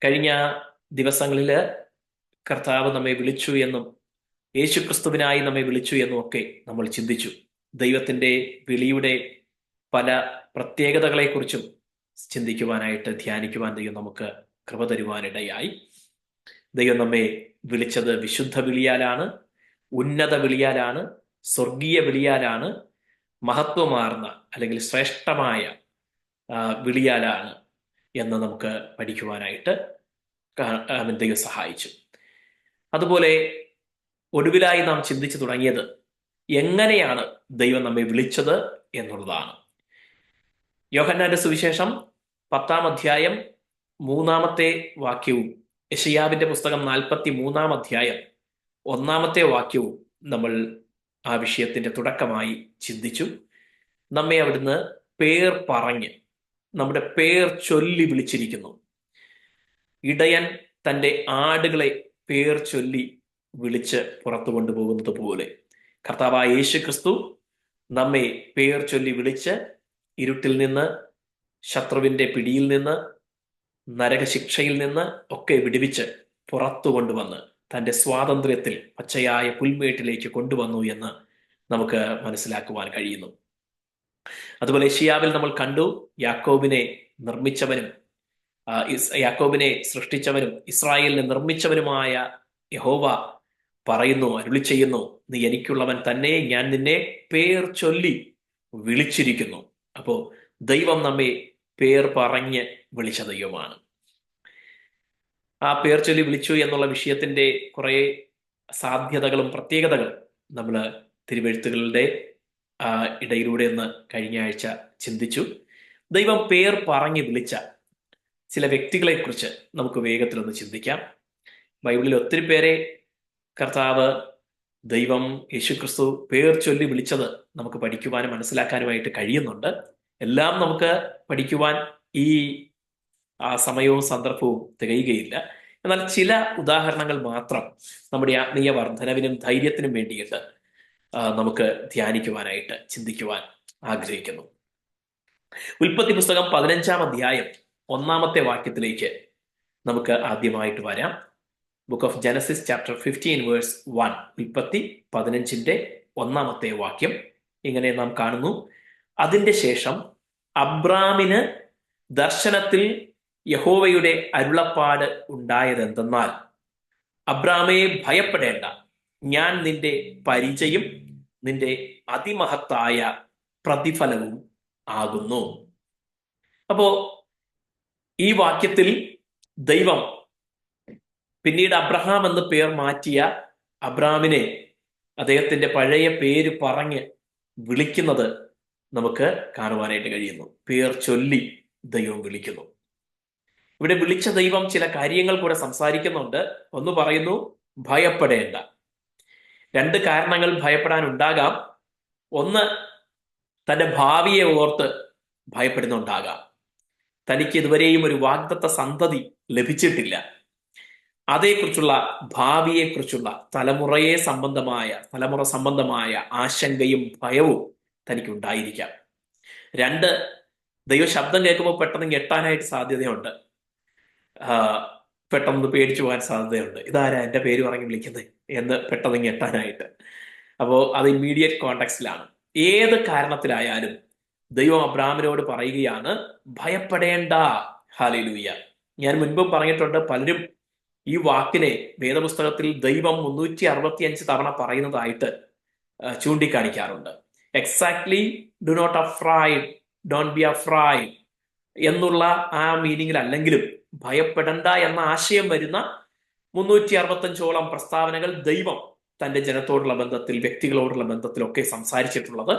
കഴിഞ്ഞ ദിവസങ്ങളിൽ കർത്താവ് നമ്മെ വിളിച്ചു എന്നും യേശുക്രിസ്തുവിനായി നമ്മെ വിളിച്ചു എന്നും ഒക്കെ നമ്മൾ ചിന്തിച്ചു. ദൈവത്തിൻ്റെ വിളിയുടെ പല പ്രത്യേകതകളെക്കുറിച്ചും ചിന്തിക്കുവാനായിട്ട് ധ്യാനിക്കുവാൻ ദൈവം നമുക്ക് കൃപ തരുവാനിടയായി. ദൈവം നമ്മെ വിളിച്ചത് വിശുദ്ധ വിളിയാലാണ്, ഉന്നത വിളിയാലാണ്, സ്വർഗീയ വിളിയാലാണ്, മഹത്വമാർന്ന അല്ലെങ്കിൽ ശ്രേഷ്ഠമായ വിളിയാലാണ് എന്ന് നമുക്ക് പഠിക്കുവാനായിട്ട് ദൈവം സഹായിച്ചു. അതുപോലെ ഒടുവിലായി നാം ചിന്തിച്ചു തുടങ്ങിയത് എങ്ങനെയാണ് ദൈവം നമ്മെ വിളിച്ചത് എന്നുള്ളതാണ്. യോഹന്നാന്റെ സുവിശേഷം 10-ാം അധ്യായം 3-ാമത്തെ വാക്യവും യെശയ്യാവിന്റെ പുസ്തകം 43-ാം അധ്യായം 1-ാമത്തെ വാക്യവും നമ്മൾ ആ വിഷയത്തിന്റെ തുടക്കമായി ചിന്തിച്ചു. നമ്മെ അവിടുന്ന് പേർ പറഞ്ഞ്, നമ്മുടെ പേർ ചൊല്ലി വിളിച്ചിരിക്കുന്നു. ഇടയൻ തൻ്റെ ആടുകളെ പേർ ചൊല്ലി വിളിച്ച് പുറത്തു കൊണ്ടുപോകുന്നത് പോലെ കർത്താവായ യേശു ക്രിസ്തു നമ്മെ പേർ ചൊല്ലി വിളിച്ച് ഇരുട്ടിൽ നിന്ന്, ശത്രുവിൻ്റെ പിടിയിൽ നിന്ന്, നരകശിക്ഷയിൽ നിന്ന് ഒക്കെ വിടുവിച്ച് പുറത്തു കൊണ്ടുവന്ന് തൻ്റെ സ്വാതന്ത്ര്യത്തിൽ പച്ചയായ പുൽമേട്ടിലേക്ക് കൊണ്ടുവന്നു എന്ന് നമുക്ക് മനസ്സിലാക്കുവാൻ കഴിയുന്നു. അതുപോലെ യെശയ്യാവിൽ നമ്മൾ കണ്ടു, യാക്കോബിനെ നിർമ്മിച്ചവനും യാക്കോബിനെ സൃഷ്ടിച്ചവനും ഇസ്രായേലിനെ നിർമ്മിച്ചവനുമായ യഹോവ പറയുന്നു, അരുളി ചെയ്യുന്നു, നീ എനിക്കുള്ളവൻ തന്നെ, ഞാൻ നിന്നെ പേർ ചൊല്ലി വിളിച്ചിരിക്കുന്നു. അപ്പോ ദൈവം നമ്മെ പേർ പറഞ്ഞ് വിളിച്ച ദൈവമാണ്. ആ പേർ ചൊല്ലി വിളിച്ചു എന്നുള്ള വിഷയത്തിന്റെ കുറെ സാധ്യതകളും പ്രത്യേകതകളും നമ്മൾ തിരുവെഴുത്തുകളുടെ ഇടയിലൂടെ ഒന്ന് കഴിഞ്ഞ ആഴ്ച ചിന്തിച്ചു. ദൈവം പേർ പറഞ്ഞ് വിളിച്ച ചില വ്യക്തികളെ കുറിച്ച് നമുക്ക് വേഗത്തിലൊന്ന് ചിന്തിക്കാം. ബൈബിളിൽ ഒത്തിരി പേരെ കർത്താവ്, ദൈവം, യേശുക്രിസ്തു പേർ ചൊല്ലി വിളിച്ചത് നമുക്ക് പഠിക്കുവാനും മനസ്സിലാക്കാനുമായിട്ട് കഴിയുന്നുണ്ട്. എല്ലാം നമുക്ക് പഠിക്കുവാൻ ഈ സമയവും സന്ദർഭവും തികയുകയില്ല. എന്നാൽ ചില ഉദാഹരണങ്ങൾ മാത്രം നമ്മുടെ ആത്മീയ വർധനവിനും ധൈര്യത്തിനും വേണ്ടിയിട്ട് നമുക്ക് ധ്യാനിക്കുവാനായിട്ട് ചിന്തിക്കുവാൻ ആഗ്രഹിക്കുന്നു. ഉൽപ്പത്തി പുസ്തകം 15-ാം അധ്യായം 1-ാമത്തെ വാക്യത്തിലേക്ക് നമുക്ക് ആദ്യമായിട്ട് വരാം. Book of Genesis chapter 15 verse 1. ഉൽപ്പത്തി 15-ന്റെ 1-ാമത്തെ വാക്യം ഇങ്ങനെ നാം കാണുന്നു: അതിന്റെ ശേഷം അബ്രാമിന് ദർശനത്തിൽ യഹോവയുടെ അരുളപ്പാട് ഉണ്ടായതെന്തെന്നാൽ, അബ്രാമേ ഭയപ്പെടേണ്ട, ഞാൻ നിന്റെ പരിചയും നിന്റെ അതിമഹത്തായ പ്രതിഫലവും ആകുന്നു. അപ്പോ ഈ വാക്യത്തിൽ ദൈവം പിന്നീട് അബ്രഹാം എന്ന് പേർ മാറ്റിയ അബ്രാമിനെ അദ്ദേഹത്തിന്റെ പഴയ പേര് പറഞ്ഞ് വിളിക്കുന്നത് നമുക്ക് കാണുവാനായിട്ട് കഴിയുന്നു. പേർ ചൊല്ലി ദൈവം വിളിക്കുന്നു. ഇവിടെ വിളിച്ച ദൈവം ചില കാര്യങ്ങൾ കൂടെ സംസാരിക്കുന്നുണ്ട്. ഒന്ന് പറയുന്നു, ഭയപ്പെടേണ്ട. 2 കാരണങ്ങൾ ഭയപ്പെടാൻ ഉണ്ടാകാം. ഒന്ന്, തന്റെ ഭാവിയെ ഓർത്ത് ഭയപ്പെടുന്നുണ്ടാകാം. തനിക്ക് ഇതുവരെയും ഒരു വാഗ്ദത്ത സന്തതി ലഭിച്ചിട്ടില്ല. അതേക്കുറിച്ചുള്ള, ഭാവിയെക്കുറിച്ചുള്ള തലമുറ സംബന്ധമായ ആശങ്കയും ഭയവും തനിക്കുണ്ടായിരിക്കാം. 2, ദൈവ ശബ്ദം കേൾക്കുമ്പോൾ പെട്ടെന്ന് ഞെട്ടാനായിട്ട് സാധ്യതയുണ്ട്. പെട്ടെന്ന് പേടിച്ചു പോകാൻ സാധ്യതയുണ്ട്. ഇതാരാ എൻ്റെ പേര് പറഞ്ഞ് വിളിക്കുന്നത് എന്ന് പെട്ടെന്ന് ഞെട്ടാനായിട്ട്. അപ്പോൾ അത് ഇമ്മീഡിയറ്റ് കോണ്ടെക്സ്റ്റിലാണ്. ഏത് കാരണത്തിലായാലും ദൈവം അബ്രാമിനോട് പറയുകയാണ്, ഭയപ്പെടേണ്ട. ഹല്ലേലൂയ. ഞാൻ മുൻപും പറഞ്ഞിട്ടുണ്ട്, പലരും ഈ വാക്കിനെ വേദപുസ്തകത്തിൽ ദൈവം 365 തവണ പറയുന്നതായിട്ട് ചൂണ്ടിക്കാണിക്കാറുണ്ട്. Exactly do not afraid, don't be afraid എന്നുള്ള ആ മീനിങ്ങിലല്ലെങ്കിലും ഭയപ്പെടണ്ട എന്ന ആശയം വരുന്ന 365ഓളം പ്രസ്താവനകൾ ദൈവം തന്റെ ജനത്തോടുള്ള ബന്ധത്തിൽ, വ്യക്തികളോടുള്ള ബന്ധത്തിലൊക്കെ സംസാരിച്ചിട്ടുള്ളത്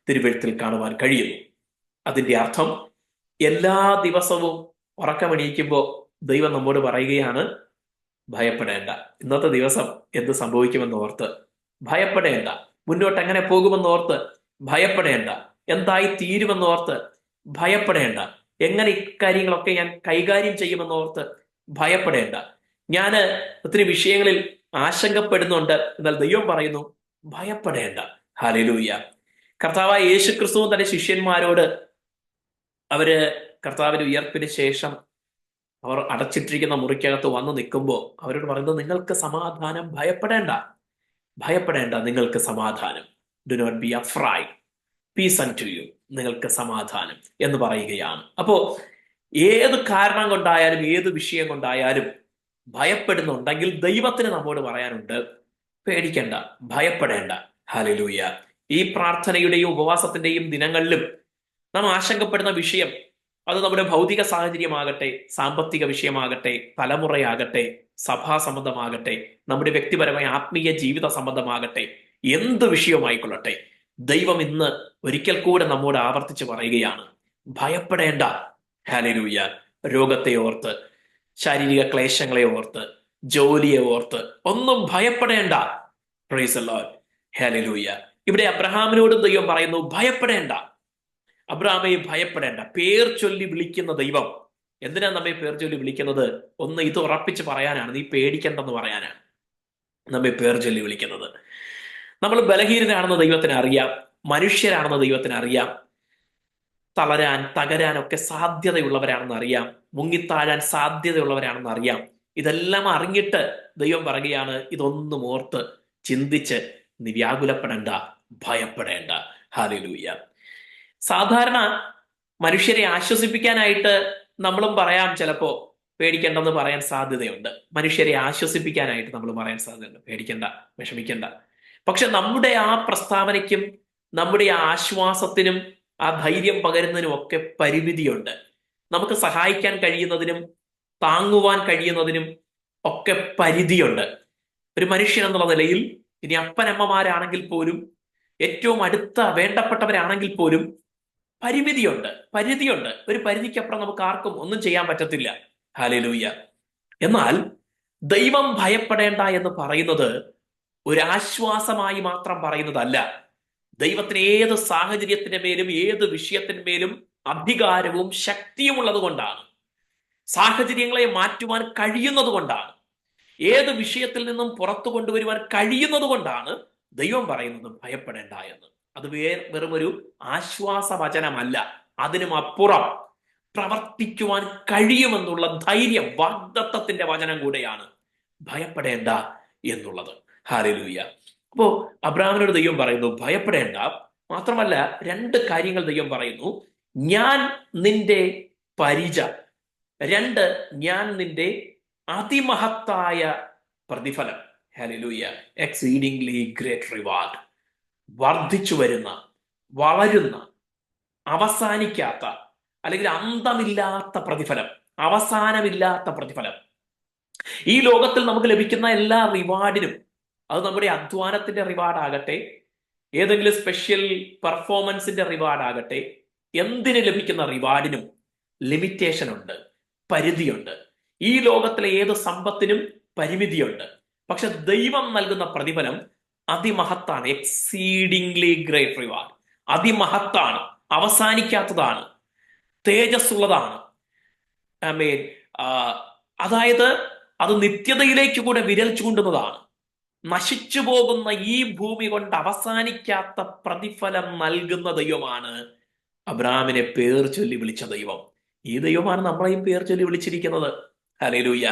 തിരുവെഴുത്തിൽ കാണുവാൻ കഴിയുന്നു. അതിന്റെ അർത്ഥം, എല്ലാ ദിവസവും ഉറക്കമെണീക്കുമ്പോൾ ദൈവം നമ്മോട് പറയുകയാണ്, ഭയപ്പെടേണ്ട. ഇന്നത്തെ ദിവസം എന്ത് സംഭവിക്കുമെന്ന് ഓർത്ത് ഭയപ്പെടേണ്ട. മുന്നോട്ട് എങ്ങനെ പോകുമെന്നോർത്ത് ഭയപ്പെടേണ്ട. എന്തായി തീരുമെന്നോർത്ത് ഭയപ്പെടേണ്ട. എങ്ങനെ ഇക്കാര്യങ്ങളൊക്കെ ഞാൻ കൈകാര്യം ചെയ്യുമെന്നോർത്ത് ഭയപ്പെടേണ്ട. ഞാന് ഒത്തിരി വിഷയങ്ങളിൽ ആശങ്കപ്പെടുന്നുണ്ട്, എന്നാൽ ദൈവം പറയുന്നു, ഭയപ്പെടേണ്ട. ഹല്ലേലൂയ. കർത്താവായ യേശുക്രിസ്തുവും തന്റെ ശിഷ്യന്മാരോട്, അവര് കർത്താവിന്റെ ഉയർപ്പിന് ശേഷം അവർ അടച്ചിട്ടിരിക്കുന്ന മുറിക്കകത്ത് വന്ന് നിൽക്കുമ്പോൾ അവരോട് പറയുന്നത്, നിങ്ങൾക്ക് സമാധാനം, ഭയപ്പെടേണ്ട, ഭയപ്പെടേണ്ട, നിങ്ങൾക്ക് സമാധാനം. Do not be afraid, peace unto you, നിങ്ങൾക്ക് സമാധാനം എന്ന് പറയുകയാണ്. അപ്പോ ഏത് കാരണം കൊണ്ടായാലും ഏത് വിഷയം കൊണ്ടായാലും ഭയപ്പെടുന്നുണ്ടെങ്കിൽ ദൈവത്തിന് നമ്മോട് പറയാനുണ്ട്, പേടിക്കേണ്ട, ഭയപ്പെടേണ്ട. ഹല്ലേലൂയ. ഈ പ്രാർത്ഥനയുടെയും ഉപവാസത്തിന്റെയും ദിനങ്ങളിലും നാം ആശങ്കപ്പെടുന്ന വിഷയം, അത് നമ്മുടെ ഭൗതിക സാഹചര്യമാകട്ടെ, സാമ്പത്തിക വിഷയമാകട്ടെ, തലമുറയാകട്ടെ, സഭാ സംബന്ധമാകട്ടെ, നമ്മുടെ വ്യക്തിപരമായ ആത്മീയ ജീവിത സംബന്ധമാകട്ടെ, എന്ത് വിഷയവുമായിക്കൊള്ളട്ടെ, ദൈവം ഇന്ന് ഒരിക്കൽ കൂടെ നമ്മോട് ആവർത്തിച്ച് പറയുകയാണ്, ഭയപ്പെടേണ്ട. ഹല്ലേലൂയ. രോഗത്തെ ഓർത്ത്, ശാരീരിക ക്ലേശങ്ങളെ ഓർത്ത്, ജോലിയെ ഓർത്ത് ഒന്നും ഭയപ്പെടേണ്ട. Price the Lord. ഹല്ലേലൂയ. ഇവിടെ അബ്രഹാമിനോടും ദൈവം പറയുന്നു, ഭയപ്പെടേണ്ട. അബ്രഹാമേ, ഭയപ്പെടേണ്ട. പേർ ചൊല്ലി വിളിക്കുന്ന ദൈവം. എന്തിനാ നമ്മെ പേർ ചൊല്ലി വിളിക്കുന്നത്? ഒന്ന്, ഇത് ഉറപ്പിച്ച് പറയാനാണ്, നീ പേടിക്കണ്ടെന്ന് പറയാനാണ് നമ്മെ പേർ ചൊല്ലി വിളിക്കുന്നത്. നമ്മൾ ബലഹീനരാണെന്ന് ദൈവത്തിന് അറിയാം, മനുഷ്യരാണെന്ന് ദൈവത്തിന് അറിയാം, തളരാൻ, തകരാനൊക്കെ സാധ്യതയുള്ളവരാണെന്ന് അറിയാം, മുങ്ങിത്താഴാൻ സാധ്യതയുള്ളവരാണെന്ന് അറിയാം. ഇതെല്ലാം അറിഞ്ഞിട്ട് ദൈവം പറയുകയാണ്, ഇതൊന്നും ഓർത്ത് ചിന്തിച്ച് നീ വ്യാകുലപ്പെടേണ്ട, ഭയപ്പെടേണ്ട. ഹല്ലേലൂയ. സാധാരണ മനുഷ്യരെ ആശ്വസിപ്പിക്കാനായിട്ട് നമ്മളും പറയാം, ചിലപ്പോ പേടിക്കണ്ടെന്ന് പറയാൻ സാധ്യതയുണ്ട്. മനുഷ്യരെ ആശ്വസിപ്പിക്കാനായിട്ട് നമ്മൾ പറയാൻ സാധ്യതയുണ്ട്, പേടിക്കണ്ട, വിഷമിക്കണ്ട. പക്ഷെ നമ്മുടെ ആ പ്രസ്താവനയ്ക്കും നമ്മുടെ ആ ആശ്വാസത്തിനും ആ ധൈര്യം പകരുന്നതിനും ഒക്കെ പരിമിതിയുണ്ട്. നമുക്ക് സഹായിക്കാൻ കഴിയുന്നതിനും താങ്ങുവാൻ കഴിയുന്നതിനും ഒക്കെ പരിധിയുണ്ട്. ഒരു മനുഷ്യൻ എന്നുള്ള നിലയിൽ, ഇനി അപ്പനമ്മമാരാണെങ്കിൽ പോലും, ഏറ്റവും അടുത്ത വേണ്ടപ്പെട്ടവരാണെങ്കിൽ പോലും പരിധിയുണ്ട്. ഒരു പരിധിക്കപ്പുറം നമുക്ക് ആർക്കും ഒന്നും ചെയ്യാൻ പറ്റത്തില്ല. ഹല്ലേലൂയ. എന്നാൽ ദൈവം ഭയപ്പെടേണ്ട എന്ന് പറയുന്നത് ഒരു ആശ്വാസമായി മാത്രം പറയുന്നതല്ല. ദൈവത്തിന് ഏത് സാഹചര്യത്തിന്റെ മേലും ഏത് വിഷയത്തിന്മേലും അധികാരവും ശക്തിയും ഉള്ളത് കൊണ്ടാണ്. സാഹചര്യങ്ങളെ മാറ്റുവാൻ കഴിയുന്നത് കൊണ്ടാണ്. ഏത് വിഷയത്തിൽ നിന്നും പുറത്തു കൊണ്ടുവരുവാൻ കഴിയുന്നത് കൊണ്ടാണ് ദൈവം പറയുന്നത് ഭയപ്പെടേണ്ട എന്ന്. അത് വെറും ഒരു ആശ്വാസ വചനമല്ല, അതിനും അപ്പുറം പ്രവർത്തിക്കുവാൻ കഴിയുമെന്നുള്ള ധൈര്യം, വാഗ്ദത്തത്തിന്റെ വചനം കൂടെയാണ് ഭയപ്പെടേണ്ട എന്നുള്ളത്. ഹല്ലേലൂയ. അപ്പോ അബ്രഹാമിനോട് ദൈവം പറയുന്നു, ഭയപ്പെടേണ്ട. മാത്രമല്ല, രണ്ട് കാര്യങ്ങൾ ദൈവം പറയുന്നു. ഞാൻ നിന്റെ പരിച. രണ്ട്, ഞാൻ നിന്റെ അതിമഹത്തായ പ്രതിഫലം. ഹല്ലേലൂയ. Exceedingly great reward. വർദ്ധിച്ചു വരുന്ന, വളരുന്ന, അവസാനിക്കാത്ത, അല്ലെങ്കിൽ അന്തമില്ലാത്ത പ്രതിഫലം, അവസാനമില്ലാത്ത പ്രതിഫലം. ഈ ലോകത്തിൽ നമുക്ക് ലഭിക്കുന്ന എല്ലാ റിവാർഡിനും, അത് നമ്മുടെ അധ്വാനത്തിന്റെ റിവാർഡ് ആകട്ടെ, ഏതെങ്കിലും സ്പെഷ്യൽ പെർഫോമൻസിന്റെ റിവാർഡ് ആകട്ടെ, എന്തിന് ലഭിക്കുന്ന റിവാർഡിനും ലിമിറ്റേഷൻ ഉണ്ട്, പരിധിയുണ്ട്. ഈ ലോകത്തിലെ ഏത് സമ്പത്തിനും പരിമിതിയുണ്ട്. പക്ഷെ ദൈവം നൽകുന്ന പ്രതിഫലം അതിമഹത്താണ്. Exceedingly great reward. അതിമഹത്താണ്, അവസാനിക്കാത്തതാണ്, തേജസ്സുള്ളതാണ്. ആമേൻ. അതായത് അത് നിത്യതയിലേക്ക് കൂടെ വിരൽ ചൂണ്ടുന്നതാണ്. നശിച്ചു പോകുന്ന ഈ ഭൂമി കൊണ്ട് അവസാനിക്കാത്ത പ്രതിഫലം നൽകുന്ന ദൈവമാണ് അബ്രഹാമിനെ പേർ ചൊല്ലി വിളിച്ച ദൈവം. ഈ ദൈവമാണ് നമ്മളെയും പേർ ചൊല്ലി വിളിച്ചിരിക്കുന്നത്. ഹല്ലേലൂയ.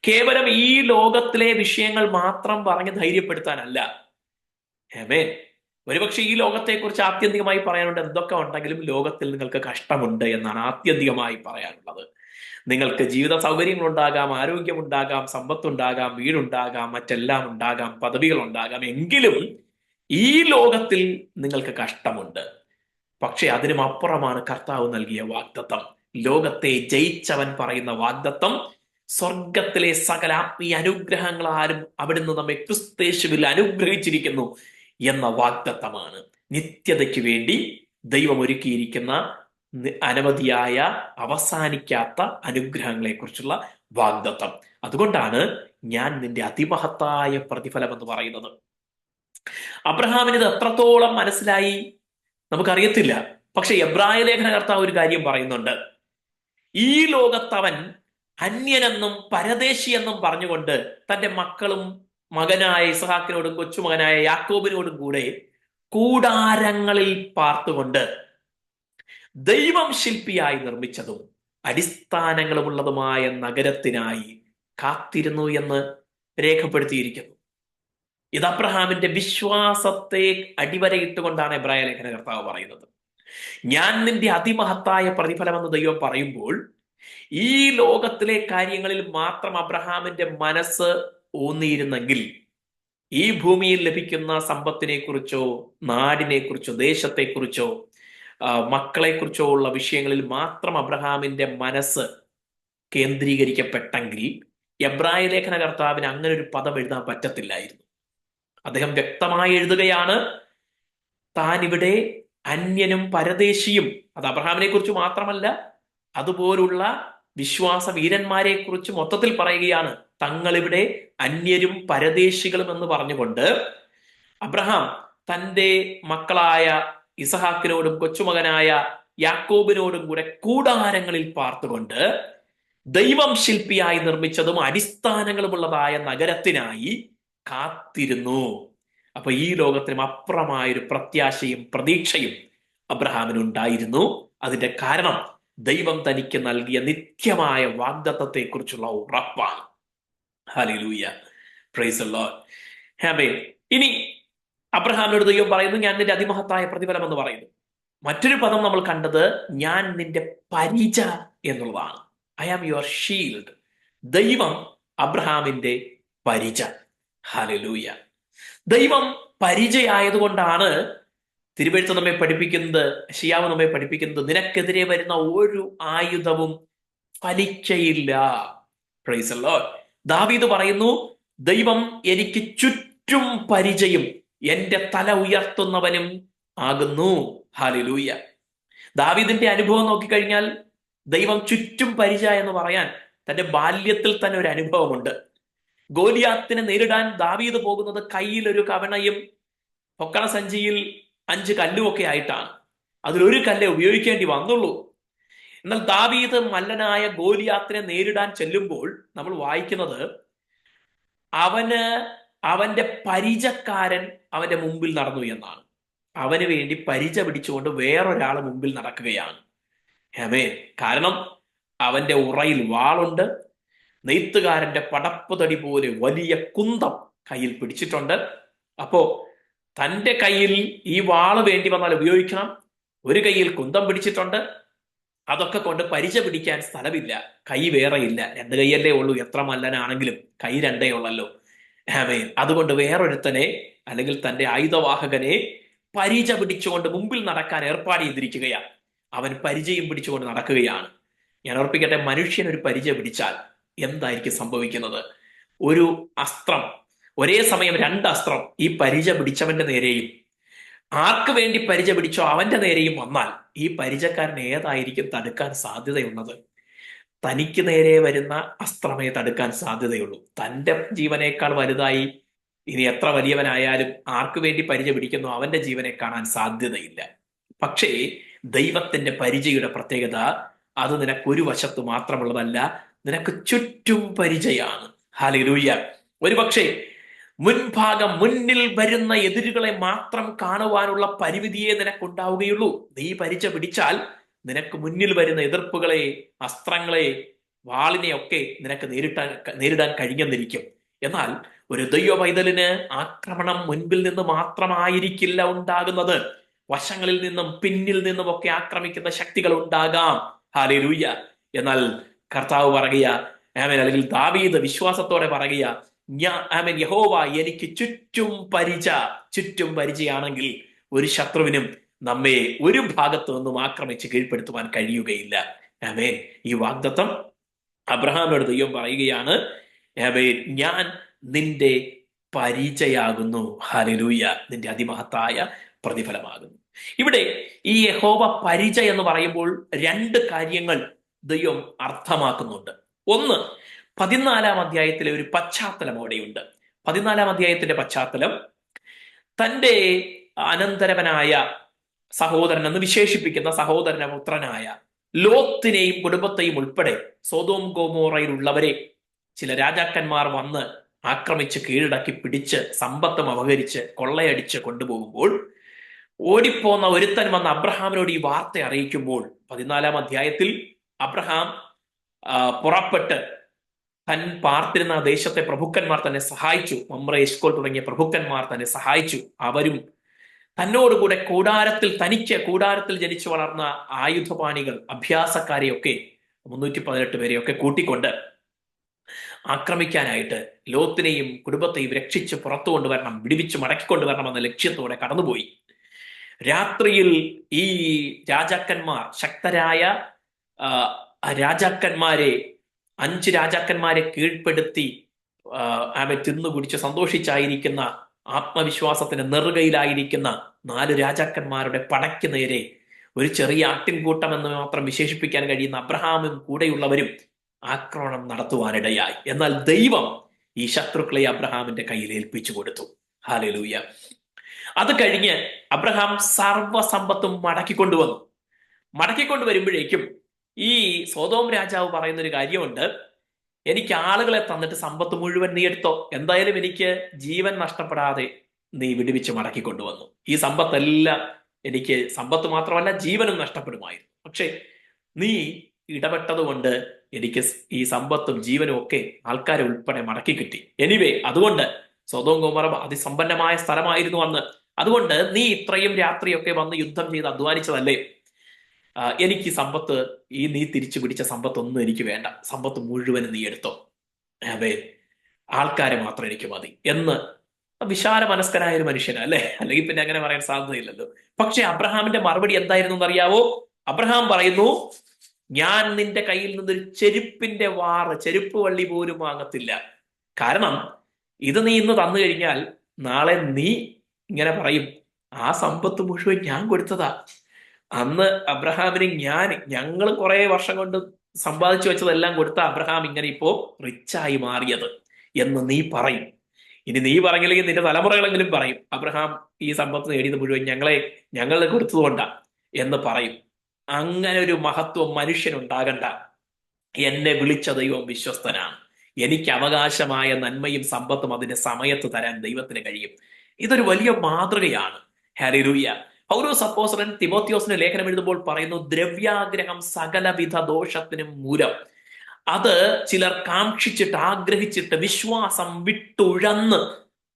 കേവലം ഈ ലോകത്തിലെ വിഷയങ്ങൾ മാത്രം പറഞ്ഞ് ധൈര്യപ്പെടുത്താനല്ല. ആമേൻ. ഒരുപക്ഷെ ഈ ലോകത്തെക്കുറിച്ച് ആത്യന്തികമായി പറയാനുണ്ട്, എന്തൊക്കെ ഉണ്ടെങ്കിലും ലോകത്തിൽ നിങ്ങൾക്ക് കഷ്ടമുണ്ട് എന്നാണ് ആത്യന്തികമായി പറയാനുള്ളത്. നിങ്ങൾക്ക് ജീവിത സൗകര്യങ്ങളുണ്ടാകാം, ആരോഗ്യമുണ്ടാകാം, സമ്പത്തുണ്ടാകാം, വീടുണ്ടാകാം, മറ്റെല്ലാം ഉണ്ടാകാം, പദവികൾ ഉണ്ടാകാം. എങ്കിലും ഈ ലോകത്തിൽ നിങ്ങൾക്ക് കഷ്ടമുണ്ട്. പക്ഷെ അതിനും അപ്പുറമാണ് കർത്താവ് നൽകിയ വാഗ്ദത്തം. ലോകത്തെ ജയിച്ചവൻ പറയുന്ന വാഗ്ദത്തം, സ്വർഗത്തിലെ സകല ആത്മീയ അനുഗ്രഹങ്ങളാലും അവിടുന്ന് നമ്മെ ക്രിസ്തേശുവിൽ അനുഗ്രഹിച്ചിരിക്കുന്നു എന്ന വാഗ്ദത്തമാണ്. നിത്യതയ്ക്ക് വേണ്ടി ദൈവം ഒരുക്കിയിരിക്കുന്ന അനവധിയായ അവസാനിക്കാത്ത അനുഗ്രഹങ്ങളെ കുറിച്ചുള്ള വാഗ്ദത്തം. അതുകൊണ്ടാണ് ഞാൻ നിന്റെ അതിമഹത്തായ പ്രതിഫലം എന്ന് പറയുന്നത്. അബ്രഹാമിന് ഇത് എത്രത്തോളം മനസ്സിലായി നമുക്കറിയത്തില്ല. പക്ഷെ എബ്രായ ലേഖനകർത്താവ് ഒരു കാര്യം പറയുന്നുണ്ട്. ഈ ലോകത്തവൻ അന്യനെന്നും പരദേശിയെന്നും പറഞ്ഞുകൊണ്ട് തന്റെ മക്കളും മകനായ ഇസ്ഹാക്കിനോടും കൊച്ചുമകനായ യാക്കോബിനോടും കൂടെ കൂടാരങ്ങളിൽ പാർത്തുകൊണ്ട് ദൈവം ശില്പിയായി നിർമ്മിച്ചതും അടിസ്ഥാനങ്ങളുമുള്ളതുമായ നഗരത്തിനായി കാത്തിരുന്നു എന്ന് രേഖപ്പെടുത്തിയിരിക്കുന്നു. ഇത് അബ്രഹാമിന്റെ വിശ്വാസത്തെ അടിവരയിട്ടുകൊണ്ടാണ് എബ്രായ ലേഖന കർത്താവ് പറയുന്നത്. ഞാൻ നിന്റെ അതിമഹത്തായ പ്രതിഫലമെന്ന് ദൈവം പറയുമ്പോൾ ഈ ലോകത്തിലെ കാര്യങ്ങളിൽ മാത്രം അബ്രഹാമിന്റെ മനസ്സ് ഊന്നിയിരുന്നെങ്കിൽ ഈ ഭൂമിയിൽ ലഭിക്കുന്ന സമ്പത്തിനെ കുറിച്ചോ നാടിനെ കുറിച്ചോ ദേശത്തെക്കുറിച്ചോ മക്കളെക്കുറിച്ചോ ഉള്ള വിഷയങ്ങളിൽ മാത്രം അബ്രഹാമിന്റെ മനസ്സ് കേന്ദ്രീകരിക്കപ്പെട്ടെങ്കിൽ എബ്രായ ലേഖന കർത്താവിന് അങ്ങനെ ഒരു പദം എഴുതാൻ പറ്റത്തില്ലായിരുന്നു. അദ്ദേഹം വ്യക്തമായി എഴുതുകയാണ്, താൻ ഇവിടെ അന്യനും പരദേശിയും. അത് അബ്രഹാമിനെ കുറിച്ച് മാത്രമല്ല, അതുപോലുള്ള വിശ്വാസ വീരന്മാരെ കുറിച്ച് മൊത്തത്തിൽ പറയുകയാണ്. തങ്ങളിവിടെ അന്യരും പരദേശികളും എന്ന് പറഞ്ഞുകൊണ്ട് അബ്രഹാം തൻ്റെ മക്കളായ ഇസഹാക്കിനോടും കൊച്ചുമകനായ യാക്കോബിനോടും കൂടെ കൂടാരങ്ങളിൽ പാർത്തുകൊണ്ട് ദൈവം ശില്പിയായി നിർമ്മിച്ചതും അടിസ്ഥാനങ്ങളുമുള്ളതായ നഗരത്തിനായി കാത്തിരുന്നു. അപ്പൊ ഈ ലോകത്തിനും അപ്പുറമായൊരു പ്രത്യാശയും പ്രതീക്ഷയും അബ്രഹാമിനുണ്ടായിരുന്നു. അതിന്റെ കാരണം ദൈവം തനിക്ക് നൽകിയ നിത്യമായ വാഗ്ദത്തത്തെ കുറിച്ചുള്ള ഉറപ്പാണ്. Hallelujah, praise the lord. ആമേൻ. ഇനി അബ്രഹാമിനോട് ദൈവം പറയുന്നു, ഞാൻ നിന്റെ അതിമഹത്തായ പ്രതിഫലം എന്ന് പറയുന്നു. മറ്റൊരു പദം നമ്മൾ കണ്ടത് ഞാൻ നിന്റെ പരിച എന്നുള്ളതാണ്. I am your shield. ദൈവം അബ്രഹാമിന്റെ പരിച. ഹല്ലേലൂയ. ദൈവം പരിചയായതുകൊണ്ടാണ് തിരുവെഴുത്ത് നമ്മെ പഠിപ്പിക്കുന്നത്, യെശയ്യാവ് നമ്മെ പഠിപ്പിക്കുന്നത്, നിനക്കെതിരെ വരുന്ന ഒരു ആയുധവും ഫലിക്കയില്ല. Praise the lord. ദാവീദ് പറയുന്നു, ദൈവം എനിക്ക് ചുറ്റും പരിചയും എന്റെ തല ഉയർത്തുന്നവനും ആകുന്നു. ഹല്ലേലൂയ. ദാവീദിന്റെ അനുഭവം നോക്കിക്കഴിഞ്ഞാൽ ദൈവം ചുറ്റും പരിച എന്ന് പറയാൻ തന്റെ ബാല്യത്തിൽ തന്നെ ഒരു അനുഭവമുണ്ട്. ഗോലിയാത്തിനെ നേരിടാൻ ദാവീദ് പോകുന്നത് കയ്യിൽ ഒരു കവണയും പൊക്കണ സഞ്ചിയിൽ 5 കല്ലുമൊക്കെ ആയിട്ടാണ്. അതിലൊരു കല്ല് ഉപയോഗിക്കേണ്ടി വന്നുള്ളൂ. എന്നാൽ ദാവീദ് മല്ലനായ ഗോലിയാത്തിനെ നേരിടാൻ ചെല്ലുമ്പോൾ നമ്മൾ വായിക്കുന്നത്, അവന്റെ പരിചക്കാരൻ അവന്റെ മുമ്പിൽ നടന്നു എന്നാണ്. അവന് വേണ്ടി പരിച പിടിച്ചുകൊണ്ട് വേറൊരാൾ മുമ്പിൽ നടക്കുകയാണ്. ആമേൻ. കാരണം അവന്റെ ഉറയിൽ വാളുണ്ട്, നെയ്ത്തുകാരന്റെ പടപ്പ് തടി പോലെ വലിയ കുന്തം കയ്യിൽ പിടിച്ചിട്ടുണ്ട്. അപ്പോ തന്റെ കയ്യിൽ ഈ വാള് വേണ്ടി വന്നാൽ ഉപയോഗിക്കണം. ഒരു കയ്യിൽ കുന്തം പിടിച്ചിട്ടുണ്ട്. അതൊക്കെ കൊണ്ട് പരിച പിടിക്കാൻ സ്ഥലമില്ല, കൈ വേറെ ഇല്ല. 2 കൈയല്ലേ ഉള്ളൂ, എത്ര മല്ലനാണെങ്കിലും കൈ 2 ഉള്ളല്ലോ. ആമേൻ. അതുകൊണ്ട് വേറൊരുത്തനെ അല്ലെങ്കിൽ തന്റെ ആയുധവാഹകനെ പരിച പിടിച്ചുകൊണ്ട് മുമ്പിൽ നടക്കാൻ ഏർപ്പാട് ചെയ്തിരിക്കുകയാണ്. അവൻ പരിചയം പിടിച്ചുകൊണ്ട് നടക്കുകയാണ്. ഞാൻ ഓർപ്പിക്കട്ടെ, മനുഷ്യൻ ഒരു പരിച പിടിച്ചാൽ എന്തായിരിക്കും സംഭവിക്കുന്നത്? ഒരു അസ്ത്രം, ഒരേ സമയം 2 അസ്ത്രം ഈ പരിച പിടിച്ചവന്റെ നേരെയും ആർക്ക് വേണ്ടി പരിച പിടിച്ചോ അവന്റെ നേരെയും വന്നാൽ ഈ പരിചക്കാരൻ ഏതായിരിക്കും തടുക്കാൻ സാധ്യതയുള്ളത്? തനിക്ക് നേരെ വരുന്ന അസ്ത്രമേ തടുക്കാൻ സാധ്യതയുള്ളൂ. തന്റെ ജീവനേക്കാൾ വലുതായി ഇനി എത്ര വലിയവനായാലും ആർക്ക് വേണ്ടി പരിച പിടിക്കുന്നു അവന്റെ ജീവനെ കാണാൻ സാധ്യതയില്ല. പക്ഷേ ദൈവത്തിന്റെ പരിചയുടെ പ്രത്യേകത, അത് നിനക്കൊരു വശത്ത് മാത്രമുള്ളതല്ല, നിനക്ക് ചുറ്റും പരിചയാണ്. ഹല്ലേലൂയ. ഒരുപക്ഷെ മുന്നിൽ വരുന്ന എതിരുകളെ മാത്രം കാണുവാനുള്ള പരിമിതിയെ നിനക്കുണ്ടാവുകയുള്ളൂ. നീ പരിച പിടിച്ചാൽ നിനക്ക് മുന്നിൽ വരുന്ന എതിർപ്പുകളെ, അസ്ത്രങ്ങളെ, വാളിനെ ഒക്കെ നിനക്ക് നേരിടാൻ കഴിഞ്ഞെന്നിരിക്കും. എന്നാൽ ഒരു ദൈവ പൈതലിന് ആക്രമണം മുൻപിൽ നിന്ന് മാത്രമായിരിക്കില്ല ഉണ്ടാകുന്നത്. വശങ്ങളിൽ നിന്നും പിന്നിൽ നിന്നും ഒക്കെ ആക്രമിക്കുന്ന ശക്തികൾ ഉണ്ടാകാം. ഹല്ലേലൂയ. എന്നാൽ കർത്താവ് പറയുക, ആമേൻ, അല്ലെങ്കിൽ ദാവീദ് വിശ്വാസത്തോടെ പറയുക, ആമേൻ, യഹോവ എനിക്ക് ചുറ്റും പരിചയാണെങ്കിൽ ഒരു ശത്രുവിനും നമ്മെ ഒരു ഭാഗത്തു നിന്നും ആക്രമിച്ച് കീഴ്പ്പെടുത്തുവാൻ കഴിയുകയില്ല. ആമേൻ. ഈ വാഗ്ദത്തം അബ്രഹാമിനോട് ദൈവം പറയുകയാണ്, ആമേൻ, ഞാൻ നിന്റെ പരിചയാകുന്നു. ഹല്ലേലൂയ. നിന്റെ അതിമഹത്തായ പ്രതിഫലമാകുന്നു. ഇവിടെ ഈ യഹോവ പരിച എന്ന് പറയുമ്പോൾ 2 കാര്യങ്ങൾ ദൈവം അർത്ഥമാക്കുന്നുണ്ട്. ഒന്ന്, 14-ാം അധ്യായത്തിലെ ഒരു പശ്ചാത്തലം അവിടെയുണ്ട്. 14-ാം അധ്യായത്തിന്റെ പശ്ചാത്തലം, തൻ്റെ അനന്തരവനായ സഹോദരൻ എന്ന് വിശേഷിപ്പിക്കുന്ന സഹോദരന്റെ പുത്രനായ ലോത്തിനെയും കുടുംബത്തെയും ഉൾപ്പെടെ സൊദോം ഗൊമോറയിലുള്ളവരെ ചില രാജാക്കന്മാർ വന്ന് ആക്രമിച്ച് കീഴടക്കി പിടിച്ച് സമ്പത്തും അപഹരിച്ച് കൊള്ളയടിച്ച് കൊണ്ടുപോകുമ്പോൾ ഓടിപ്പോന്ന ഒരുത്തൻ വന്ന് അബ്രഹാമിനോട് ഈ വാർത്ത അറിയിക്കുമ്പോൾ 14-ാം അധ്യായത്തിൽ അബ്രഹാം പുറപ്പെട്ട് തൻ പാർത്തിരുന്ന ദേശത്തെ പ്രഭുക്കന്മാർ തന്നെ സഹായിച്ചു. മമ്രെ, എശ്കോൽ തുടങ്ങിയ പ്രഭുക്കന്മാർ തന്നെ സഹായിച്ചു. അവരും തന്നോടുകൂടെ തനിക്ക് കൂടാരത്തിൽ ജനിച്ചു വളർന്ന ആയുധപാണികൾ, അഭ്യാസക്കാരെയൊക്കെ 318 പേരെയൊക്കെ കൂട്ടിക്കൊണ്ട് ആക്രമിക്കാനായിട്ട് ലോത്തിനെയും കുടുംബത്തെയും രക്ഷിച്ച് പുറത്തു കൊണ്ടുവരണം, വിടുവിച്ച് മടക്കിക്കൊണ്ടുവരണം എന്ന ലക്ഷ്യത്തോടെ കടന്നുപോയി. രാത്രിയിൽ ഈ രാജാക്കന്മാർ, ശക്തരായ രാജാക്കന്മാരെ, 5 രാജാക്കന്മാരെ കീഴ്പ്പെടുത്തി ആമെ തിന്നുകുടിച്ച് സന്തോഷിച്ചായിരിക്കുന്ന, ആത്മവിശ്വാസത്തിന് നെറുകയിലായിരിക്കുന്ന 4 രാജാക്കന്മാരുടെ പടയ്ക്ക് നേരെ ഒരു ചെറിയ ആട്ടിൻകൂട്ടം എന്ന് മാത്രം വിശേഷിപ്പിക്കാൻ കഴിയുന്ന അബ്രഹാമും കൂടെയുള്ളവരും ആക്രമണം നടത്തുവാനിടയായി. എന്നാൽ ദൈവം ഈ ശത്രുക്കളെ അബ്രഹാമിന്റെ കയ്യിൽ ഏൽപ്പിച്ചു കൊടുത്തു. ഹല്ലേലൂയ. അത് കഴിഞ്ഞ് അബ്രഹാം സർവസമ്പത്തും മടക്കിക്കൊണ്ടുവന്നു. മടക്കിക്കൊണ്ടുവരുമ്പോഴേക്കും ഈ സോദോം രാജാവ് പറയുന്നൊരു കാര്യമുണ്ട്, എനിക്ക് ആളുകളെ തന്നിട്ട് സമ്പത്ത് മുഴുവൻ നീ എടുത്തോ, എന്തായാലും എനിക്ക് ജീവൻ നഷ്ടപ്പെടാതെ നീ വിടുവിച്ച് മടക്കിക്കൊണ്ടുവന്നു. ഈ സമ്പത്തെല്ലാം എനിക്ക്, സമ്പത്ത് മാത്രമല്ല ജീവനും നഷ്ടപ്പെടുമായിരുന്നു, പക്ഷെ നീ ഇടപെട്ടത് കൊണ്ട് എനിക്ക് ഈ സമ്പത്തും ജീവനും ഒക്കെ ആൾക്കാരെ ഉൾപ്പെടെ മടക്കി കിട്ടി. എനിവേ, അതുകൊണ്ട് സൊദോം ഗൊമോറ അതിസമ്പന്നമായ സ്ഥലമായിരുന്നു അന്ന്. അതുകൊണ്ട് നീ ഇത്രയും രാത്രിയൊക്കെ വന്ന് യുദ്ധം ചെയ്ത് അധ്വാനിച്ചതല്ലേ, എനിക്ക് സമ്പത്ത്, നീ തിരിച്ചു പിടിച്ച സമ്പത്തൊന്നും എനിക്ക് വേണ്ട, സമ്പത്ത് മുഴുവനും നീ എടുത്തോ, അതെ, ആൾക്കാരെ മാത്രം എനിക്ക് മതി എന്ന് വിശാല മനസ്കനായ ഒരു മനുഷ്യനാ അല്ലെ? അല്ലെങ്കിൽ പിന്നെ അങ്ങനെ പറയാൻ സാധ്യതയില്ലല്ലോ. പക്ഷെ അബ്രഹാമിന്റെ മറുപടി എന്തായിരുന്നു എന്നറിയാവോ? അബ്രഹാം പറയുന്നു, ഞാൻ നിന്റെ കയ്യിൽ നിന്നൊരു ചെരുപ്പിന്റെ ചെരുപ്പ് വള്ളി പോലും വാങ്ങത്തില്ല. കാരണം ഇത് നീ ഇന്ന് തന്നു കഴിഞ്ഞാൽ നാളെ നീ ഇങ്ങനെ പറയും, ആ സമ്പത്ത് മുഴുവൻ ഞാൻ കൊടുത്തതാ, അന്ന് അബ്രഹാമിന് ഞങ്ങൾ കുറെ വർഷം കൊണ്ട് സമ്പാദിച്ചു വെച്ചതെല്ലാം കൊടുത്ത അബ്രഹാം ഇങ്ങനെ ഇപ്പോ റിച്ചായി മാറിയത് എന്ന് നീ പറയും. ഇനി നീ പറഞ്ഞില്ലെങ്കിൽ നിന്റെ തലമുറകളെങ്കിലും പറയും, അബ്രഹാം ഈ സമ്പത്ത് നേടിയത് മുഴുവൻ ഞങ്ങൾ കൊടുത്തതുകൊണ്ടാ എന്ന് പറയും. അങ്ങനെ ഒരു മഹത്വം മനുഷ്യനുണ്ടാകണ്ട. എന്നെ വിളിച്ച ദൈവം വിശ്വസ്തനാണ്. എനിക്ക് അവകാശമായ നന്മയും സമ്പത്തും അതിന്റെ സമയത്ത് തരാൻ ദൈവത്തിന് കഴിയും. ഇതൊരു വലിയ മാതൃകയാണ്. ഹല്ലേലൂയ. പൗലോസ് അപ്പോസ്തലൻ തിമോത്തിയോസിന് ലേഖനം എഴുതുമ്പോൾ പറയുന്നു, ദ്രവ്യാഗ്രഹം സകലവിധ ദോഷത്തിനും മൂലം. അത് ചിലർ കാക്ഷിച്ചിട്ട്, ആഗ്രഹിച്ചിട്ട്, വിശ്വാസം വിട്ടുഴന്ന്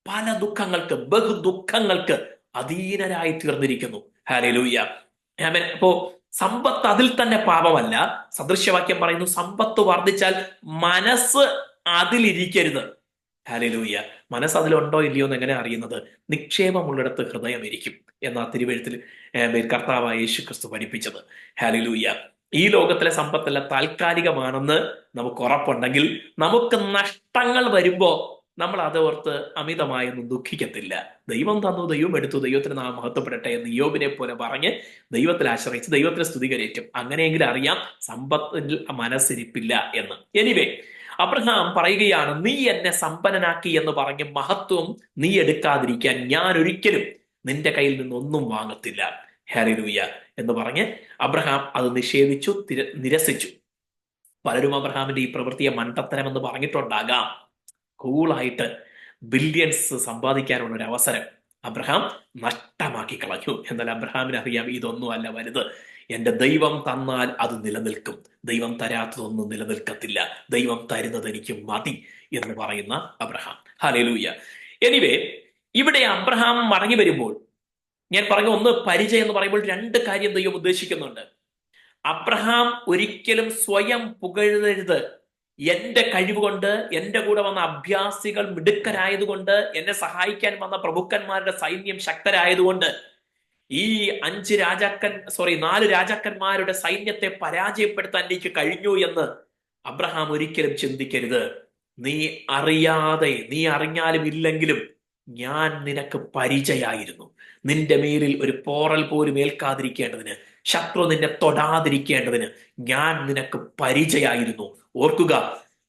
പല ദുഃഖങ്ങൾക്ക്, ബഹുദുഃഖങ്ങൾക്ക് അധീനരായി തീർന്നിരിക്കുന്നു. ഹല്ലേലൂയ. ആമേൻ. അപ്പോ സമ്പത്ത് അതിൽ തന്നെ പാപമല്ല. സദൃശ്യവാക്യം പറയുന്നു, സമ്പത്ത് വർദ്ധിച്ചാൽ മനസ്സ് അതിലിരിക്കരുത്. ഹല്ലേലൂയ. മനസ്സ് അതിലുണ്ടോ ഇല്ലയോ എന്ന് എങ്ങനെ അറിയുന്നത്? നിക്ഷേപമുള്ളിടത്ത് ഹൃദയം ഇരിക്കും എന്നാ തിരുവെഴുത്തിൽ കർത്താവായ യേശു ക്രിസ്തു പഠിപ്പിച്ചത്. ഹല്ലേലൂയ. ഈ ലോകത്തിലെ സമ്പത്തെല്ലാം താൽക്കാലികമാണെന്ന് നമുക്ക് ഉറപ്പുണ്ടെങ്കിൽ നമുക്ക് നഷ്ടങ്ങൾ വരുമ്പോ നമ്മൾ അതോർത്ത് അമിതമായൊന്നും ദുഃഖിക്കത്തില്ല. ദൈവം തന്നു, ദൈവം എടുത്തു, ദൈവത്തിന് നാം മഹത്വപ്പെടട്ടെ എന്ന് യോബിനെ പോലെ പറഞ്ഞ് ദൈവത്തിൽ ആശ്രയിച്ച് ദൈവത്തിന് സ്തുതി കരയറ്റും. അങ്ങനെയെങ്കിലും അറിയാം സമ്പത്തിൽ മനസ്സിരിപ്പില്ല എന്ന്. എനിവേ, അബ്രഹാം പറയുകയാണ്, നീ എന്നെ സമ്പന്നനാക്കി എന്ന് പറഞ്ഞ് മഹത്വം നീ എടുക്കാതിരിക്കാൻ ഞാൻ ഒരിക്കലും നിന്റെ കയ്യിൽ നിന്നൊന്നും വാങ്ങത്തില്ല. ഹല്ലേലൂയ എന്ന് പറഞ്ഞ് അബ്രഹാം അത് നിഷേധിച്ചു, നിരസിച്ചു. പലരും അബ്രഹാമിന്റെ ഈ പ്രവൃത്തിയെ മണ്ടത്തരം എന്ന് പറഞ്ഞിട്ടുണ്ടാകാം. കൂളായിട്ട് ബില്യൺസ് സമ്പാദിക്കാനുള്ള ഒരു അവസരം അബ്രഹാം നഷ്ടമാക്കി കളഞ്ഞു. എന്നാൽ അബ്രഹാമിന് അറിയാം, ഇതൊന്നും അല്ല വലുത്. എന്റെ ദൈവം തന്നാൽ അത് നിലനിൽക്കും, ദൈവം തരാത്തതൊന്നും നിലനിൽക്കത്തില്ല, ദൈവം തരുന്നത് എനിക്ക് മതി എന്ന് പറയുന്ന അബ്രഹാം. ഹല്ലേലൂയ. എനിവേ, ഇവിടെ അബ്രഹാം മടങ്ങി വരുമ്പോൾ ഞാൻ പറഞ്ഞു, ഒന്ന് പരിചയം എന്ന് പറയുമ്പോൾ 2 കാര്യം ദൈവം ഉദ്ദേശിക്കുന്നുണ്ട്. അബ്രഹാം ഒരിക്കലും സ്വയം പുകഴരുത്. എന്റെ കഴിവുകൊണ്ട്, എന്റെ കൂടെ വന്ന അഭ്യാസികൾ മിടുക്കരായതുകൊണ്ട്, എന്നെ സഹായിക്കാൻ വന്ന പ്രഭുക്കന്മാരുടെ സൈന്യം ശക്തരായതുകൊണ്ട് ഈ 4 രാജാക്കന്മാരുടെ സൈന്യത്തെ പരാജയപ്പെടുത്താൻ എനിക്ക് കഴിഞ്ഞു എന്ന് അബ്രഹാം ഒരിക്കലും ചിന്തിക്കരുത്. നീ അറിഞ്ഞാലും ഇല്ലെങ്കിലും ഞാൻ നിനക്ക് പരിചയായിരുന്നു. നിന്റെ മേലിൽ ഒരു പോറൽ പോലും ഏൽക്കാതിരിക്കേണ്ടതിന്, ശത്രു നിന്നെ തൊടാതിരിക്കേണ്ടതിന് ഞാൻ നിനക്ക് പരിചയായിരുന്നു. ഓർക്കുക,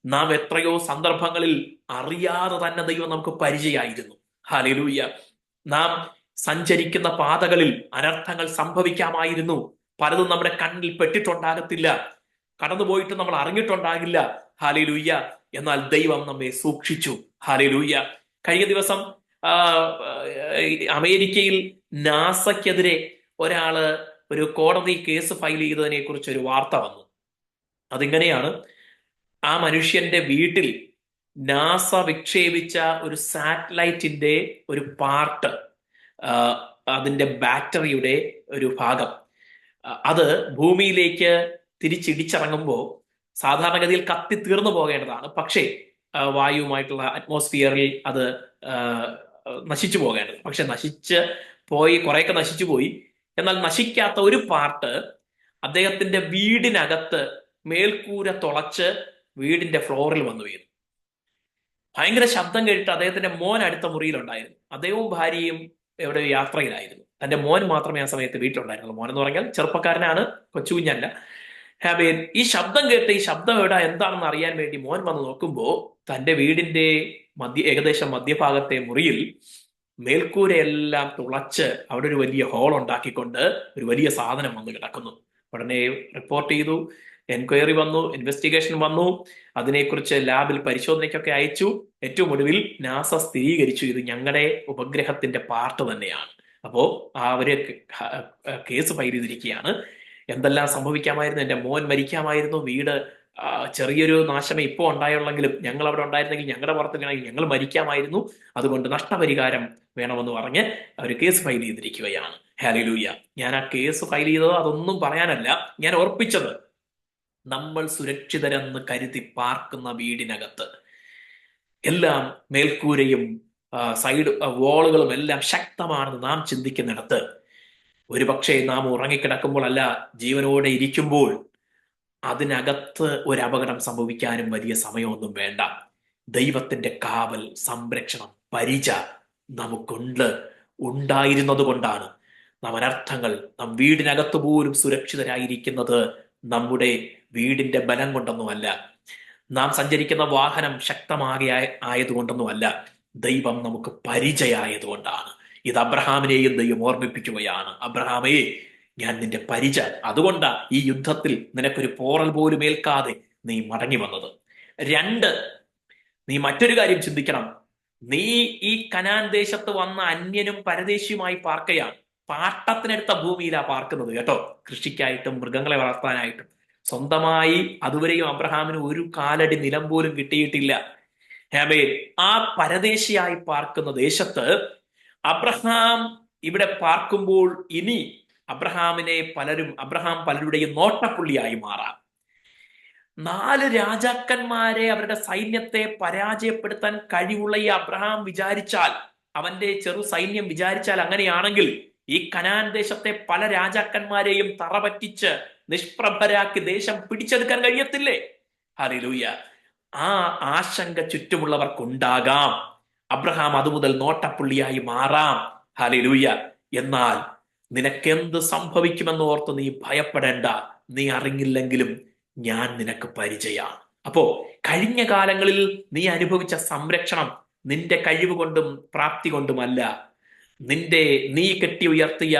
നാം എത്രയോ സന്ദർഭങ്ങളിൽ അറിയാതെ തന്നെ ദൈവം നമുക്ക് പരിചയായിരുന്നു. ഹല്ലേലൂയ. നാം സഞ്ചരിക്കുന്ന പാതകളിൽ അനർത്ഥങ്ങൾ സംഭവിക്കാമായിരുന്നു. പലതും നമ്മുടെ കണ്ണിൽ പെട്ടിട്ടുണ്ടാകത്തില്ല, കടന്നുപോയിട്ട് നമ്മൾ അറിഞ്ഞിട്ടുണ്ടാകില്ല. ഹല്ലേലൂയ. എന്നാൽ ദൈവം നമ്മെ സൂക്ഷിച്ചു. ഹല്ലേലൂയ. കഴിഞ്ഞ ദിവസം അമേരിക്കയിൽ നാസയ്ക്കെതിരെ ഒരു കോടതി കേസ് ഫയൽ ചെയ്തതിനെ കുറിച്ച് ഒരു വാർത്ത വന്നു. അതിങ്ങനെയാണ്. ആ മനുഷ്യന്റെ വീട്ടിൽ നാസ വിക്ഷേപിച്ച ഒരു സാറ്റലൈറ്റിന്റെ ഒരു പാർട്ട്, അതിന്റെ ബാറ്ററിയുടെ ഒരു ഭാഗം, അത് ഭൂമിയിലേക്ക് തിരിച്ചിടിച്ചിറങ്ങുമ്പോൾ സാധാരണഗതിയിൽ കത്തി തീർന്നു പോകേണ്ടതാണ്. പക്ഷേ വായുവുമായിട്ടുള്ള അറ്റ്മോസ്ഫിയറിൽ അത് ആ, നശിച്ചു പോകേണ്ടത്. പക്ഷെ നശിച്ച് പോയി, കുറെയൊക്കെ നശിച്ചു പോയി. എന്നാൽ നശിക്കാത്ത ഒരു പാർട്ട് അദ്ദേഹത്തിന്റെ വീടിനകത്ത് മേൽക്കൂര തുളച്ച് വീടിന്റെ ഫ്ലോറിൽ വന്നു വീണു. ഭയങ്കര ശബ്ദം കേട്ടിട്ട് അദ്ദേഹത്തിന്റെ മോൻ അടുത്ത മുറിയിലുണ്ടായിരുന്നു. അദ്ദേഹവും ഭാര്യയും എവിടെ യാത്രയിലായിരുന്നു. തന്റെ മോൻ മാത്രമേ ആ സമയത്ത് വീട്ടിലുണ്ടായിരുന്നുള്ളൂ. മോൻ എന്ന് പറഞ്ഞാൽ ചെറുപ്പക്കാരനാണ്, കൊച്ചുകുഞ്ഞല്ല. ഹാബേൽ ഈ ശബ്ദം കേട്ട് ഈ ശബ്ദം എന്താണെന്ന് അറിയാൻ വേണ്ടി മോൻ വന്ന് നോക്കുമ്പോൾ തന്റെ വീടിന്റെ ഏകദേശം മധ്യഭാഗത്തെ മുറിയിൽ മേൽക്കൂരയെല്ലാം തുളച്ച് അവിടെ ഒരു വലിയ ഹോൾ ഉണ്ടാക്കിക്കൊണ്ട് ഒരു വലിയ സാധനം വന്ന് കിടക്കുന്നു. ഉടനെ റിപ്പോർട്ട് ചെയ്തു, എൻക്വയറി വന്നു, ഇൻവെസ്റ്റിഗേഷൻ വന്നു, അതിനെക്കുറിച്ച് ലാബിൽ പരിശോധനയ്ക്കൊക്കെ അയച്ചു. ഏറ്റവും ഒടുവിൽ നാസ സ്ഥിരീകരിച്ചു ഇത് ഞങ്ങളുടെ ഉപഗ്രഹത്തിന്റെ പാർട്ട് തന്നെയാണ്. അപ്പോ അവര് കേസ് ഫയൽ ചെയ്തിരിക്കുകയാണ്. എന്തെല്ലാം സംഭവിക്കാമായിരുന്നു, എന്റെ മോൻ മരിക്കാമായിരുന്നു, വീട് ചെറിയൊരു നാശമേ ഇപ്പോൾ ഉണ്ടായുള്ളെങ്കിലും ഞങ്ങൾ അവിടെ ഉണ്ടായിരുന്നെങ്കിൽ, ഞങ്ങളുടെ പുറത്ത് ഞങ്ങൾ മരിക്കാമായിരുന്നു, അതുകൊണ്ട് നഷ്ടപരിഹാരം വേണമെന്ന് പറഞ്ഞ് അവർ കേസ് ഫയൽ ചെയ്തിരിക്കുകയാണ്. ഹല്ലേലൂയ. ഞാൻ ആ കേസ് ഫയൽ ചെയ്തത് അതൊന്നും പറയാനല്ല, ഞാൻ ഓർപ്പിച്ചത് നമ്മൾ സുരക്ഷിതരെന്ന് കരുതി പാർക്കുന്ന വീടിനകത്ത് എല്ലാം മേൽക്കൂരയും സൈഡ് വാളുകളും എല്ലാം ശക്തമാണെന്ന് നാം ചിന്തിക്കുന്നിടത്ത്, ഒരുപക്ഷെ നാം ഉറങ്ങിക്കിടക്കുമ്പോൾ അല്ല, ജീവനോടെ ഇരിക്കുമ്പോൾ അതിനകത്ത് ഒരു അപകടം സംഭവിക്കാനും വലിയ സമയമൊന്നും വേണ്ട. ദൈവത്തിന്റെ കാവൽ, സംരക്ഷണം, പരിച ഉണ്ടായിരുന്നത് കൊണ്ടാണ് നാം അനർത്ഥങ്ങൾ, നാം വീടിനകത്ത് പോലും സുരക്ഷിതരായിരിക്കുന്നത് നമ്മുടെ വീടിന്റെ ബലം കൊണ്ടൊന്നുമല്ല, നാം സഞ്ചരിക്കുന്ന വാഹനം ആയതുകൊണ്ടൊന്നുമല്ല, ദൈവം നമുക്ക് പരിചയമായതുകൊണ്ടാണ്. ഇത് അബ്രഹാമിനെയും ദൈവം ഓർമ്മിപ്പിക്കുകയാണ്. അബ്രഹാമേ, ഞാൻ നിന്റെ പരിച, അതുകൊണ്ടാ ഈ യുദ്ധത്തിൽ നിനക്കൊരു പോറൽ പോലും ഏൽക്കാതെ നീ മടങ്ങി വന്നത്. 2, നീ മറ്റൊരു കാര്യം ചിന്തിക്കണം. നീ ഈ കനാൻ ദേശത്ത് വന്ന അന്യനും പരദേശിയുമായി പാർക്കയാണ്. പാട്ടത്തിനെടുത്ത ഭൂമിയിലാ പാർക്കുന്നത് കേട്ടോ. കൃഷിക്കായിട്ടും മൃഗങ്ങളെ വളർത്താനായിട്ടും. സ്വന്തമായി അതുവരെയും അബ്രഹാമിന് ഒരു കാലടി നിലം പോലും കിട്ടിയിട്ടില്ല. ഹാബേൽ ആ പരദേശിയായി പാർക്കുന്ന ദേശത്ത് അബ്രഹാം ഇവിടെ പാർക്കുമ്പോൾ ഇനി അബ്രഹാം പലരുടെയും നോട്ടപ്പുള്ളിയായി മാറാം. 4 രാജാക്കന്മാരെ, അവരുടെ സൈന്യത്തെ പരാജയപ്പെടുത്താൻ കഴിവുള്ള ഈ അബ്രഹാം വിചാരിച്ചാൽ, അവന്റെ ചെറു സൈന്യം വിചാരിച്ചാൽ, അങ്ങനെയാണെങ്കിൽ ഈ കനാൻ ദേശത്തെ പല രാജാക്കന്മാരെയും തറപറ്റിച്ച് നിഷ്പ്രഭരാക്കി ദേശം പിടിച്ചെടുക്കാൻ കഴിയത്തില്ലേ? ഹല്ലേലൂയ. ആ ആശങ്ക ചുറ്റുമുള്ളവർക്കുണ്ടാകാം. അബ്രഹാം അതുമുതൽ നോട്ടപ്പുള്ളിയായി മാറാം. ഹല്ലേലൂയ. എന്നാൽ നിനക്കെന്ത് സംഭവിക്കുമെന്ന് ഓർത്ത് നീ ഭയപ്പെടേണ്ട. നീ അറിഞ്ഞില്ലെങ്കിലും ഞാൻ നിനക്ക് പരിചയമാണ്. അപ്പോ കഴിഞ്ഞ കാലങ്ങളിൽ നീ അനുഭവിച്ച സംരക്ഷണം നിന്റെ കഴിവ് കൊണ്ടും പ്രാപ്തി കൊണ്ടുമല്ല, നീ കെട്ടി ഉയർത്തിയ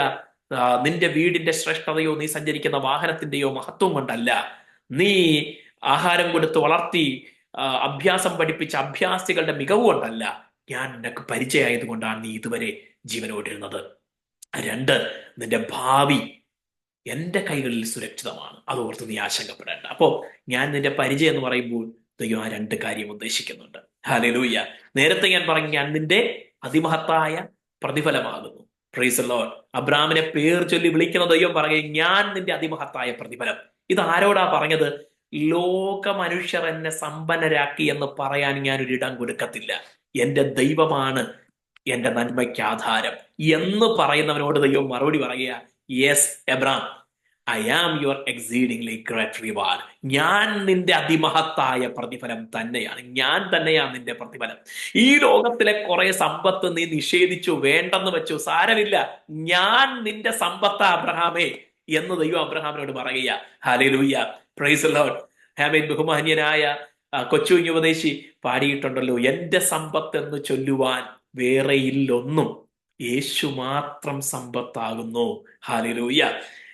നിന്റെ വീടിന്റെ ശ്രേഷ്ഠതയോ നീ സഞ്ചരിക്കുന്ന വാഹനത്തിന്റെയോ മഹത്വം കൊണ്ടല്ല, നീ ആഹാരം കൊടുത്ത് വളർത്തി അഭ്യാസം പഠിപ്പിച്ച അഭ്യാസികളുടെ മികവ് കൊണ്ടല്ല, ഞാൻ നിനക്ക് പരിചയമായത് കൊണ്ടാണ് നീ ഇതുവരെ ജീവനോടിരുന്നത്. 2, നിന്റെ ഭാവി എന്റെ കൈകളിൽ സുരക്ഷിതമാണ്. അതോർത്ത് നീ ആശങ്കപ്പെടേണ്ട. അപ്പോ ഞാൻ നിന്റെ പരിചയം എന്ന് പറയുമ്പോൾ ദൈവം ആ 2 കാര്യം ഉദ്ദേശിക്കുന്നുണ്ട്. ഹല്ലേലൂയ. നേരത്തെ ഞാൻ പറഞ്ഞു, ഞാൻ നിന്റെ അതിമഹത്തായ പ്രതിഫലമാകുന്നു. Praise the lord. അബ്രാമിനെ പേർ ചൊല്ലി വിളിക്കുന്ന ദൈവം പറയുക, ഞാൻ നിന്റെ അതിമഹത്തായ പ്രതിഫലം. ഇത് ആരോടാ പറഞ്ഞത്? ലോക മനുഷ്യർ എന്നെ സമ്പന്നരാക്കി എന്ന് പറയാൻ ഞാൻ ഒരിടം കൊടുക്കത്തില്ല. എന്റെ ദൈവമാണ് എന്റെ നന്മയ്ക്ക് ആധാരം എന്ന് പറയുന്നവനോട് ദൈവം മറുപടി പറയുക, yes Abram, I am your exceedingly great reward. ഞാൻ നിന്റെ അതിമഹത്തായ പ്രതിഫലം തന്നെയാണ്. ഞാൻ തന്നെയാണ് നിന്റെ പ്രതിഫലം. ഈ ലോകത്തിലെ കുറെ സമ്പത്ത് നീ നിഷേധിച്ചു, വേണ്ടെന്ന് വെച്ചു, സാരമില്ല, ഞാൻ നിന്റെ സമ്പത്ത് അബ്രഹാമേ എന്ന് ദൈവം അബ്രഹാമിനോട് പറയുക. ഹല്ലേലൂയ. Praise the lord. ഹാമേൻ. ബഹുമാന്യനായ കൊച്ചു ഉപദേശി പാടിയിട്ടുണ്ടല്ലോ, എന്റെ സമ്പത്ത് എന്ന് ചൊല്ലുവാൻ വേറെ ഇല്ലൊന്നും, യേശു മാത്രം സമ്പത്താകുന്നു. ഹല്ലേലൂയ.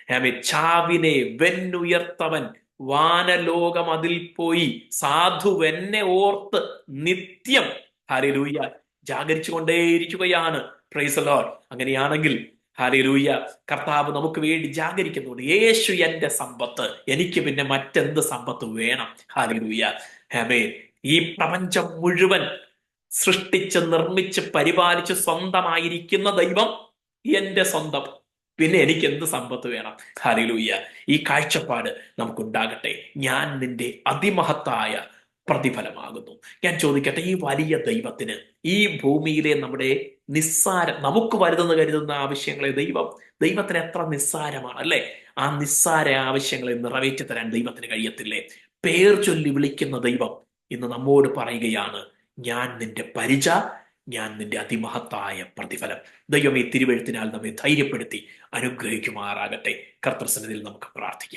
ഹാമേൻ. ചാവിനെ വെന്നുയർത്തവൻ വാനലോകം അതിൽ പോയി സാധുവെന്നെ ഓർത്ത് നിത്യം, ഹല്ലേലൂയ, ജാഗരിച്ചു കൊണ്ടേയിരിക്കുകയാണ്. Praise the lord. അങ്ങനെയാണെങ്കിൽ ഹല്ലേലൂയ. കർത്താവ് നമുക്ക് വേണ്ടി ജാഗരിക്കുന്നുണ്ട്. യേശു എന്റെ സമ്പത്ത്, എനിക്ക് പിന്നെ മറ്റെന്ത് സമ്പത്ത് വേണം? ഹല്ലേലൂയ. ആമേൻ. ഈ പ്രപഞ്ചം മുഴുവൻ സൃഷ്ടിച്ച് നിർമ്മിച്ച് പരിപാലിച്ച് സ്വന്തമായിരിക്കുന്ന ദൈവം എന്റെ സ്വന്തം, പിന്നെ എനിക്ക് എന്ത് സമ്പത്ത് വേണം? ഹല്ലേലൂയ. ഈ കാഴ്ചപ്പാട് നമുക്കുണ്ടാകട്ടെ. ഞാൻ നിന്റെ അതിമഹത്തായ പ്രതിഫലമാകുന്നു. ഞാൻ ചോദിക്കട്ടെ, ഈ വലിയ ദൈവത്തിന് ഈ ഭൂമിയിലെ നമ്മുടെ നമുക്ക് വലുതെന്ന് കരുതുന്ന ആവശ്യങ്ങളെ ദൈവത്തിന് എത്ര നിസ്സാരമാണ് അല്ലെ? ആ നിസ്സാര ആവശ്യങ്ങളെ നിറവേറ്റി തരാൻ ദൈവത്തിന് കഴിയത്തില്ലേ? പേർ ചൊല്ലി വിളിക്കുന്ന ദൈവം ഇന്ന് നമ്മോട് പറയുകയാണ്, ഞാൻ നിന്റെ പരിച, ഞാൻ നിന്റെ അതിമഹത്തായ പ്രതിഫലം. ദൈവം ഈ തിരുവെഴുത്തിനാൽ നമ്മെ ധൈര്യപ്പെടുത്തി അനുഗ്രഹിക്കുമാറാകട്ടെ. കർത്തൃസന്നിധിയിൽ നമുക്ക് പ്രാർത്ഥിക്കാം.